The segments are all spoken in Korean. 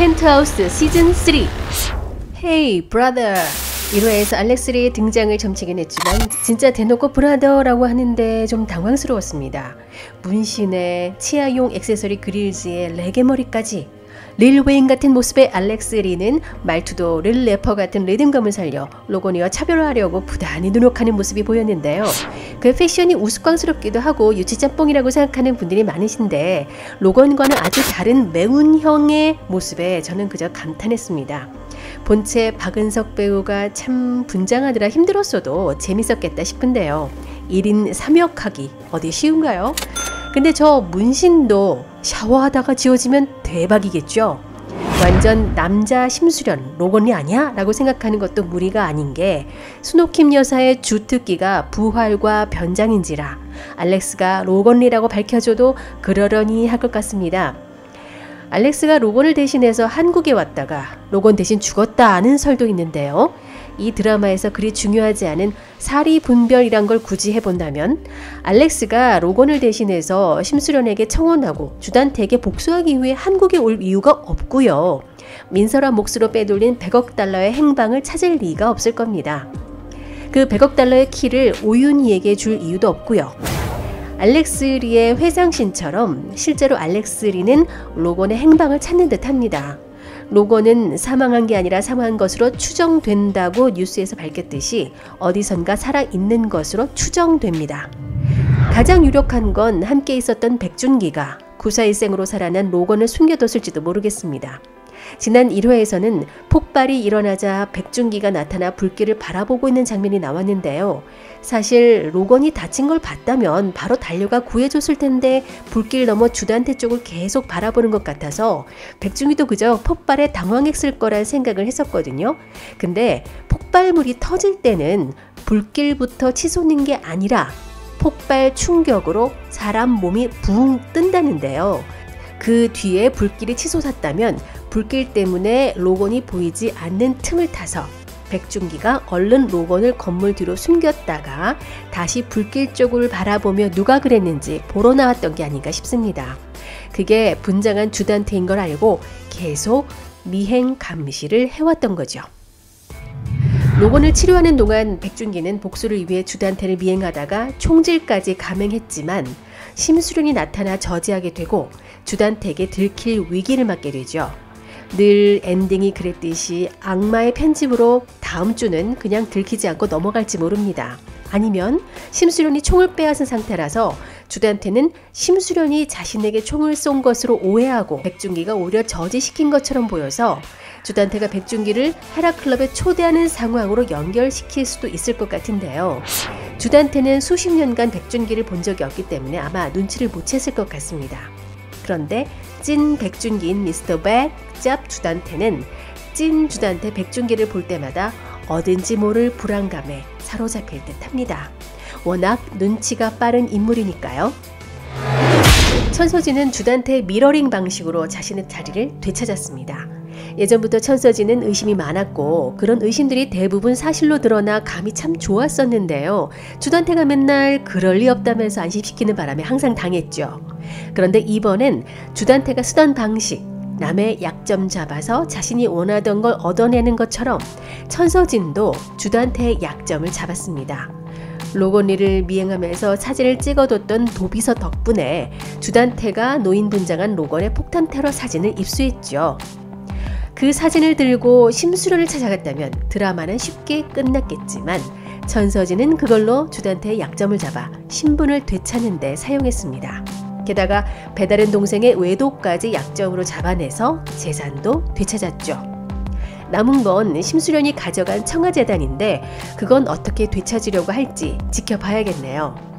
펜트하우스 시즌3 Hey brother 1회에서 알렉스리의 등장을 점치긴 했지만 진짜 대놓고 브라더라고 하는데 좀 당황스러웠습니다. 문신에 치아용 액세서리 그릴즈에 레게머리까지 릴 웨인 같은 모습의 알렉스리는 말투도 릴 래퍼 같은 리듬감을 살려 로건이와 차별화하려고 부단히 노력하는 모습이 보였는데요. 그 패션이 우스꽝스럽기도 하고 유치짬뽕이라고 생각하는 분들이 많으신데 로건과는 아주 다른 매운형의 모습에 저는 그저 감탄했습니다. 본체 박은석 배우가 참 분장하느라 힘들었어도 재밌었겠다 싶은데요. 1인 3역하기 어디 쉬운가요? 근데 저 문신도 샤워하다가 지워지면 대박이겠죠? 완전 남자 심수련 로건이 아니야? 라고 생각하는 것도 무리가 아닌 게 스노킴 여사의 주특기가 부활과 변장인지라 알렉스가 로건리라고 밝혀줘도 그러려니 할 것 같습니다. 알렉스가 로건을 대신해서 한국에 왔다가 로건 대신 죽었다는 설도 있는데요. 이 드라마에서 그리 중요하지 않은 사리 분별이란 걸 굳이 해본다면 알렉스가 로건을 대신해서 심수련에게 청혼하고 주단태에게 복수하기 위해 한국에 올 이유가 없고요. 민설아 몫으로 빼돌린 100억 달러의 행방을 찾을 리가 없을 겁니다. 그 100억 달러의 키를 오윤희에게 줄 이유도 없고요. 알렉스리의 회장신처럼 실제로 알렉스리는 로건의 행방을 찾는 듯합니다. 로건은 사망한 게 아니라 사망한 것으로 추정된다고 뉴스에서 밝혔듯이 어디선가 살아있는 것으로 추정됩니다. 가장 유력한 건 함께 있었던 백준기가 구사일생으로 살아난 로건을 숨겨뒀을지도 모르겠습니다. 지난 1회에서는 폭발이 일어나자 백준기가 나타나 불길을 바라보고 있는 장면이 나왔는데요. 사실 로건이 다친 걸 봤다면 바로 달려가 구해줬을 텐데 불길 넘어 주단태 쪽을 계속 바라보는 것 같아서 백준기도 그저 폭발에 당황했을 거란 생각을 했었거든요. 근데 폭발물이 터질 때는 불길부터 치솟는 게 아니라 폭발 충격으로 사람 몸이 붕 뜬다는데요. 그 뒤에 불길이 치솟았다면 불길 때문에 로건이 보이지 않는 틈을 타서 백준기가 얼른 로건을 건물 뒤로 숨겼다가 다시 불길 쪽을 바라보며 누가 그랬는지 보러 나왔던 게 아닌가 싶습니다. 그게 분장한 주단태인 걸 알고 계속 미행 감시를 해왔던 거죠. 로건을 치료하는 동안 백준기는 복수를 위해 주단태를 미행하다가 총질까지 감행했지만 심수련이 나타나 저지하게 되고 주단태에게 들킬 위기를 맞게 되죠. 늘 엔딩이 그랬듯이 악마의 편집으로 다음 주는 그냥 들키지 않고 넘어갈지 모릅니다. 아니면 심수련이 총을 빼앗은 상태라서 주단태는 심수련이 자신에게 총을 쏜 것으로 오해하고 백준기가 오히려 저지시킨 것처럼 보여서 주단태가 백준기를 헤라클럽에 초대하는 상황으로 연결시킬 수도 있을 것 같은데요. 주단태는 수십 년간 백준기를 본 적이 없기 때문에 아마 눈치를 못 챘을 것 같습니다. 그런데 찐 백준기인 미스터 백 짭 주단태는 찐 주단태 백준기를 볼 때마다 어딘지 모를 불안감에 사로잡힐 듯합니다. 워낙 눈치가 빠른 인물이니까요. 천서진은 주단태의 미러링 방식으로 자신의 자리를 되찾았습니다. 예전부터 천서진은 의심이 많았고 그런 의심들이 대부분 사실로 드러나 감이 참 좋았었는데요. 주단태가 맨날 그럴 리 없다면서 안심시키는 바람에 항상 당했죠. 그런데 이번엔 주단태가 쓰던 방식, 남의 약점 잡아서 자신이 원하던 걸 얻어내는 것처럼 천서진도 주단태의 약점을 잡았습니다. 로건리를 미행하면서 사진을 찍어뒀던 도비서 덕분에 주단태가 노인 분장한 로건의 폭탄 테러 사진을 입수했죠. 그 사진을 들고 심수련을 찾아갔다면 드라마는 쉽게 끝났겠지만 천서진은 그걸로 주단태의 약점을 잡아 신분을 되찾는 데 사용했습니다. 게다가 배다른 동생의 외도까지 약점으로 잡아내서 재산도 되찾았죠. 남은 건 심수련이 가져간 청아재단인데 그건 어떻게 되찾으려고 할지 지켜봐야겠네요.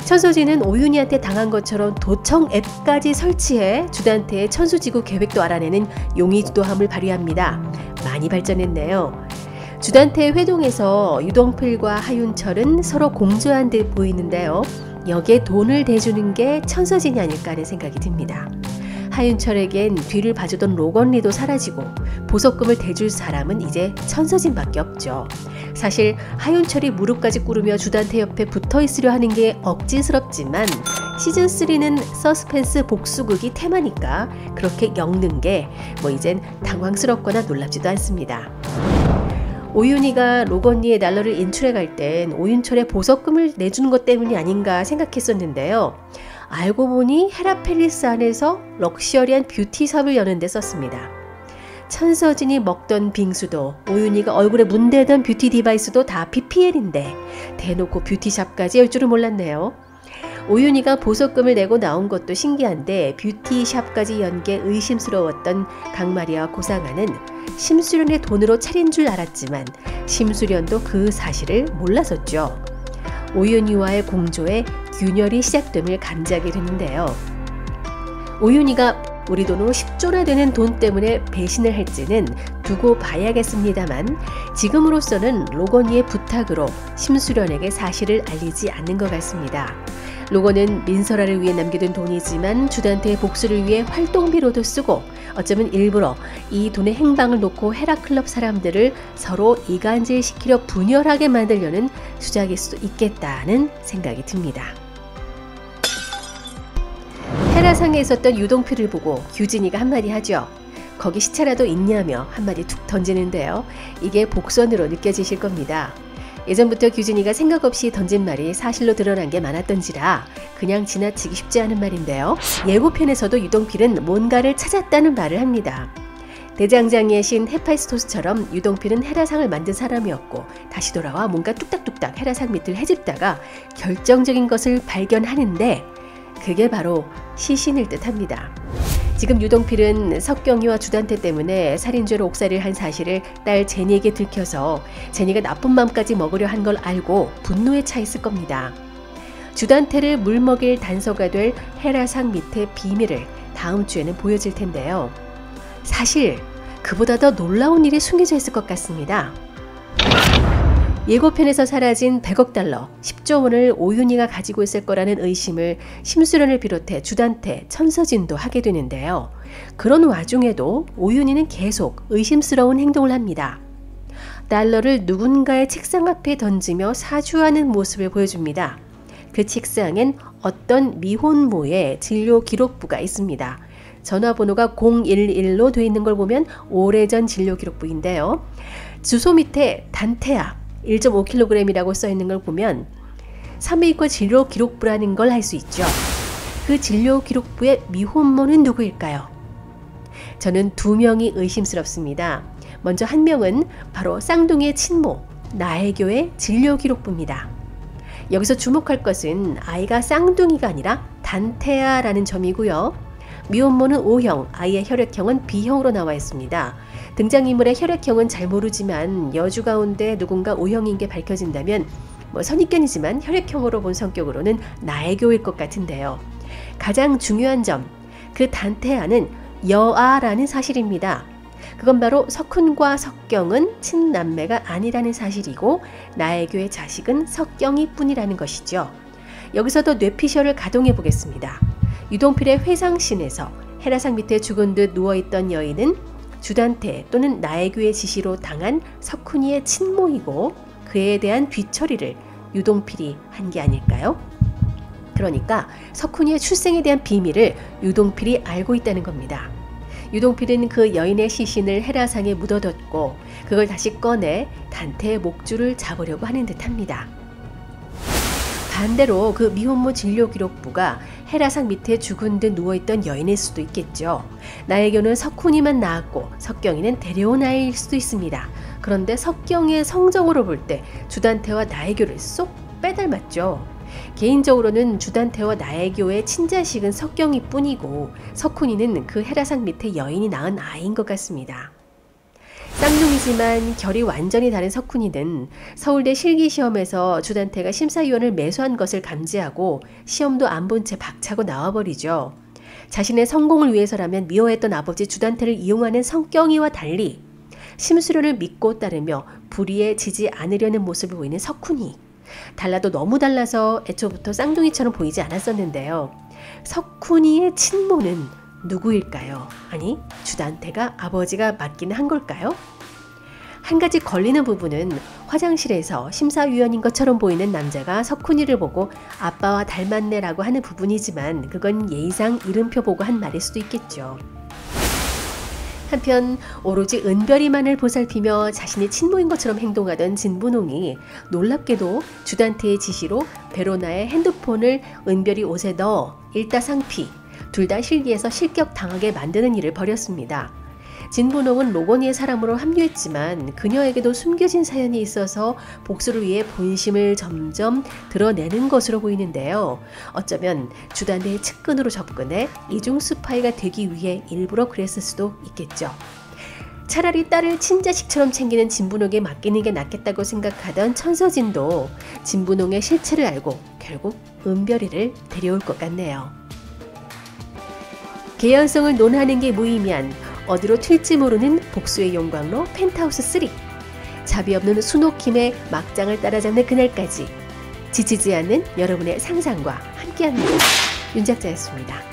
천서진은 오윤희한테 당한 것처럼 도청 앱까지 설치해 주단태의 천수지구 계획도 알아내는 용의주도함을 발휘합니다. 많이 발전했네요. 주단태의 회동에서 유동필과 하윤철은 서로 공조한 듯 보이는데요. 여기에 돈을 대주는 게 천서진이 아닐까 하는 생각이 듭니다. 하윤철에겐 뒤를 봐주던 로건리도 사라지고 보석금을 대줄 사람은 이제 천서진밖에 없죠. 사실 하윤철이 무릎까지 꿇으며 주단태 옆에 붙어있으려 하는 게 억지스럽지만 시즌3는 서스펜스 복수극이 테마니까 그렇게 엮는 게 뭐 이젠 당황스럽거나 놀랍지도 않습니다. 오윤희가 로건리의 달러를 인출해 갈 땐 오윤철의 보석금을 내주는 것 때문이 아닌가 생각했었는데요. 알고 보니 헤라 팰리스 안에서 럭셔리한 뷰티샵을 여는 데 썼습니다. 천서진이 먹던 빙수도 오윤희가 얼굴에 문대던 뷰티 디바이스도 다 PPL인데 대놓고 뷰티샵까지 열 줄은 몰랐네요. 오윤희가 보석금을 내고 나온 것도 신기한데 뷰티샵까지 연 게 의심스러웠던 강마리와 고상아는 심수련의 돈으로 차린 줄 알았지만 심수련도 그 사실을 몰랐었죠. 오윤희와의 공조에 균열이 시작됨을 감지하게 되는데요. 오윤희가 우리 돈으로 10조나 되는 돈 때문에 배신을 할지는 두고 봐야겠습니다만 지금으로서는 로건이의 부탁으로 심수련에게 사실을 알리지 않는 것 같습니다. 로건은 민설아를 위해 남겨둔 돈이지만 주단태의 복수를 위해 활동비로도 쓰고 어쩌면 일부러 이 돈의 행방을 놓고 헤라클럽 사람들을 서로 이간질시키려 분열하게 만들려는 수작일 수도 있겠다는 생각이 듭니다. 헤라상에 있었던 유동필을 보고 규진이가 한마디 하죠. 거기 시체라도 있냐며 한마디 툭 던지는데요. 이게 복선으로 느껴지실 겁니다. 예전부터 규진이가 생각 없이 던진 말이 사실로 드러난 게 많았던지라 그냥 지나치기 쉽지 않은 말인데요. 예고편에서도 유동필은 뭔가를 찾았다는 말을 합니다. 대장장이의 신 헤파이스토스처럼 유동필은 헤라상을 만든 사람이었고 다시 돌아와 뭔가 뚝딱뚝딱 헤라상 밑을 헤집다가 결정적인 것을 발견하는데 그게 바로 시신일 듯합니다. 지금 유동필은 석경이와 주단태 때문에 살인죄로 옥살이를 한 사실을 딸 제니에게 들켜서 제니가 나쁜 맘까지 먹으려 한 걸 알고 분노에 차 있을 겁니다. 주단태를 물먹일 단서가 될 헤라상 밑의 비밀을 다음 주에는 보여질 텐데요. 사실 그보다 더 놀라운 일이 숨겨져 있을 것 같습니다. 예고편에서 사라진 100억 달러, 10조 원을 오윤희가 가지고 있을 거라는 의심을 심수련을 비롯해 주단태, 천서진도 하게 되는데요. 그런 와중에도 오윤희는 계속 의심스러운 행동을 합니다. 달러를 누군가의 책상 앞에 던지며 사주하는 모습을 보여줍니다. 그 책상엔 어떤 미혼모의 진료 기록부가 있습니다. 전화번호가 011로 되어 있는 걸 보면 오래전 진료 기록부인데요. 주소 밑에 단태아 1.5kg이라고 써있는 걸 보면 3위과 진료 기록부라는 걸 알 수 있죠. 그 진료 기록부의 미혼모는 누구일까요? 저는 2명이 의심스럽습니다. 먼저 한 명은 바로 쌍둥이의 친모 나혜교의 진료 기록부입니다. 여기서 주목할 것은 아이가 쌍둥이가 아니라 단태아라는 점이고요. 미혼모는 O형, 아이의 혈액형은 B형으로 나와 있습니다. 등장인물의 혈액형은 잘 모르지만 여주 가운데 누군가 O형인 게 밝혀진다면 선입견이지만 혈액형으로 본 성격으로는 나혜교일 것 같은데요. 가장 중요한 점, 그 단태아는 여아라는 사실입니다. 그건 바로 석훈과 석경은 친남매가 아니라는 사실이고 나혜교의 자식은 석경이 뿐이라는 것이죠. 여기서도 뇌피셜을 가동해 보겠습니다. 유동필의 회상신에서 헤라상 밑에 죽은 듯 누워있던 여인은 주단태 또는 나혜교의 지시로 당한 석훈이의 친모이고 그에 대한 뒤처리를 유동필이 한 게 아닐까요? 그러니까 석훈이의 출생에 대한 비밀을 유동필이 알고 있다는 겁니다. 유동필은 그 여인의 시신을 헤라상에 묻어뒀고 그걸 다시 꺼내 단태의 목줄을 잡으려고 하는 듯합니다. 반대로 그 미혼모 진료 기록부가 헤라상 밑에 죽은 듯 누워있던 여인일 수도 있겠죠. 나혜교는 석훈이만 낳았고 석경이는 데려온 아이일 수도 있습니다. 그런데 석경의 성적으로 볼 때 주단태와 나혜교를 쏙 빼닮았죠. 개인적으로는 주단태와 나혜교의 친자식은 석경이 뿐이고 석훈이는 그 헤라상 밑에 여인이 낳은 아이인 것 같습니다. 쌍둥이지만 결이 완전히 다른 석훈이는 서울대 실기시험에서 주단태가 심사위원을 매수한 것을 감지하고 시험도 안 본 채 박차고 나와버리죠. 자신의 성공을 위해서라면 미워했던 아버지 주단태를 이용하는 석경이와 달리 심수련을 믿고 따르며 불의에 지지 않으려는 모습을 보이는 석훈이. 달라도 너무 달라서 애초부터 쌍둥이처럼 보이지 않았었는데요. 석훈이의 친모는 누구일까요? 아니, 주단태가 아버지가 맞기는 한 걸까요? 한 가지 걸리는 부분은 화장실에서 심사위원인 것처럼 보이는 남자가 석훈이를 보고 아빠와 닮았네라고 하는 부분이지만 그건 예의상 이름표 보고 한 말일 수도 있겠죠. 한편 오로지 은별이만을 보살피며 자신이 친모인 것처럼 행동하던 진분홍이 놀랍게도 주단태의 지시로 베로나의 핸드폰을 은별이 옷에 넣어 일다상피, 둘 다 실기에서 실격당하게 만드는 일을 벌였습니다. 진분홍은 로건이의 사람으로 합류했지만 그녀에게도 숨겨진 사연이 있어서 복수를 위해 본심을 점점 드러내는 것으로 보이는데요. 어쩌면 주단태의 측근으로 접근해 이중 스파이가 되기 위해 일부러 그랬을 수도 있겠죠. 차라리 딸을 친자식처럼 챙기는 진분홍에 맡기는 게 낫겠다고 생각하던 천서진도 진분홍의 실체를 알고 결국 은별이를 데려올 것 같네요. 개연성을 논하는 게 무의미한 어디로 튈지 모르는 복수의 용광로 펜트하우스 3. 자비 없는 순옥힘의 막장을 따라잡는 그날까지 지치지 않는 여러분의 상상과 함께합니다. 윤작자였습니다.